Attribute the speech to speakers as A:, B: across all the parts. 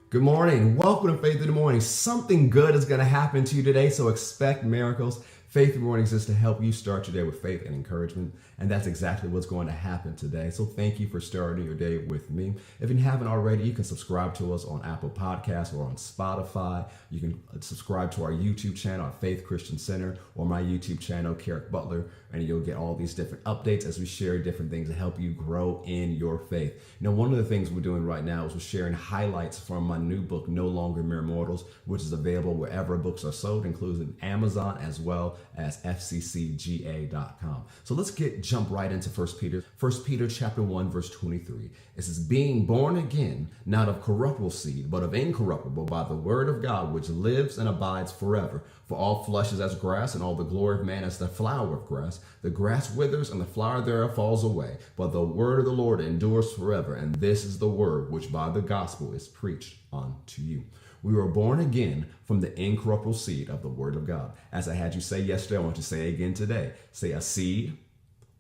A: Good morning. Welcome to Faith in the Morning. Something good is going to happen to you today, so expect miracles. Faith in the Morning exists to help you start your day with faith and encouragement, and that's exactly what's going to happen today. So thank you for starting your day with me. If you haven't already, you can subscribe to us on Apple Podcasts or on Spotify. You can subscribe to our YouTube channel at Faith Christian Center or my YouTube channel, Kerrick Butler, and you'll get all these different updates as we share different things to help you grow in your faith. You know, one of the things we're doing right now is we're sharing highlights from my new book, No Longer Mere Mortals, which is available wherever books are sold, including Amazon as well as fccga.com. So let's jump right into 1 Peter. 1 Peter chapter 1, verse 23. It says, being born again, not of corruptible seed, but of incorruptible, by the word of God, which lives and abides forever. For all flesh is as grass, and all the glory of man as the flower of grass. The grass withers, and the flower thereof falls away. But the word of the Lord endures forever. And this is the word which by the gospel is preached unto you. We were born again from the incorruptible seed of the word of God. As I had you say yesterday, I want you to say again today. Say, a seed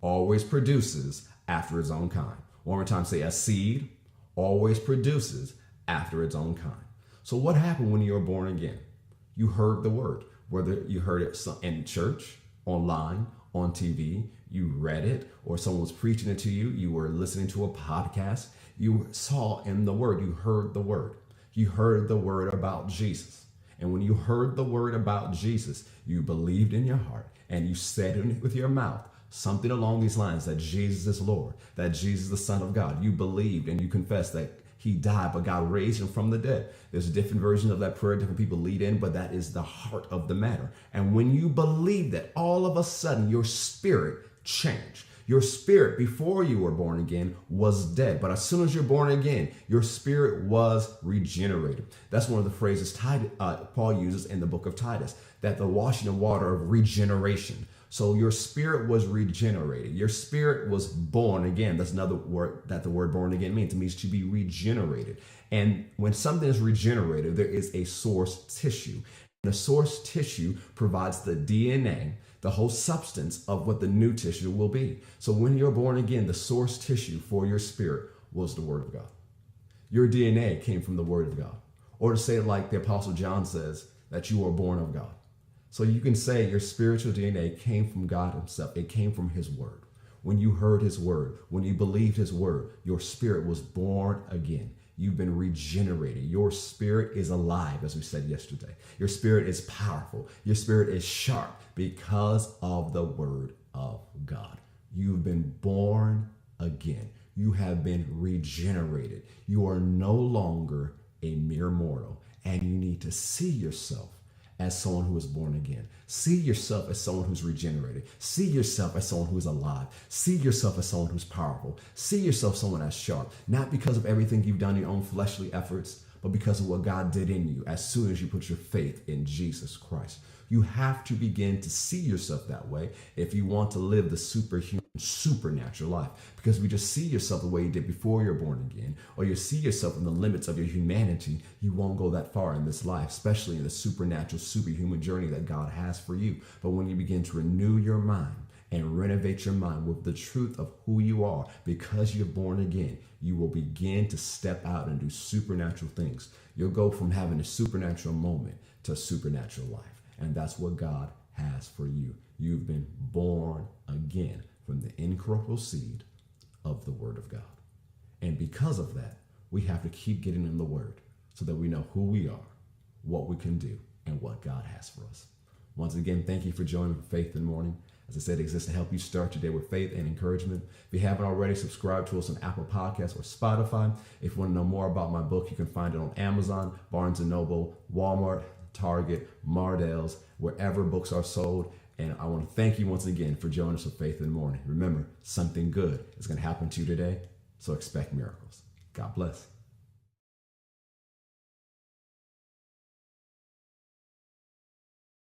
A: always produces after its own kind. One more time, say, a seed always produces after its own kind. So what happened when you were born again? You heard the word, whether you heard it in church, online, on TV, you read it, or someone was preaching it to you, you were listening to a podcast, you saw in the word, you heard the word. You heard the word about Jesus. And when you heard the word about Jesus, you believed in your heart and you said it with your mouth, something along these lines, that Jesus is Lord, that Jesus is the Son of God. You believed and you confessed that he died, but God raised him from the dead. There's a different version of that prayer, different people lead in, but that is the heart of the matter. And when you believe that, all of a sudden your spirit changed. Your spirit before you were born again was dead. But as soon as you're born again, your spirit was regenerated. That's one of the phrases Paul uses in the book of Titus, that the washing of water of regeneration. So your spirit was regenerated. Your spirit was born again. That's another word that the word born again means. It means to be regenerated. And when something is regenerated, there is a source tissue. And the source tissue provides the DNA, the whole substance of what the new tissue will be. So when you're born again, the source tissue for your spirit was the word of God. Your DNA came from the word of God. Or to say it like the Apostle John says, that you are born of God. So you can say your spiritual DNA came from God himself. It came from his word. When you heard his word, when you believed his word, your spirit was born again. You've been regenerated. Your spirit is alive, as we said yesterday. Your spirit is powerful. Your spirit is sharp because of the word of God. You've been born again. You have been regenerated. You are no longer a mere mortal, and you need to see yourself as someone who is born again. See yourself as someone who's regenerated. See yourself as someone who's alive. See yourself as someone who's powerful. See yourself as someone that's sharp, not because of everything you've done, your own fleshly efforts, but because of what God did in you as soon as you put your faith in Jesus Christ. You have to begin to see yourself that way if you want to live the superhuman, supernatural life. Because if you just see yourself the way you did before you're born again, or you see yourself in the limits of your humanity, you won't go that far in this life, especially in the supernatural, superhuman journey that God has for you. But when you begin to renew your mind and renovate your mind with the truth of who you are, because you're born again, you will begin to step out and do supernatural things. You'll go from having a supernatural moment to a supernatural life. And that's what God has for you. You've been born again from the incorruptible seed of the word of God. And because of that, we have to keep getting in the word so that we know who we are, what we can do, and what God has for us. Once again, thank you for joining Faith in the Morning. As I said, it exists to help you start your day with faith and encouragement. If you haven't already, subscribe to us on Apple Podcasts or Spotify. If you want to know more about my book, you can find it on Amazon, Barnes & Noble, Walmart, Target, Mardell's, wherever books are sold. And I want to thank you once again for joining us for Faith in the Morning. Remember, something good is going to happen to you today, so expect miracles. God bless.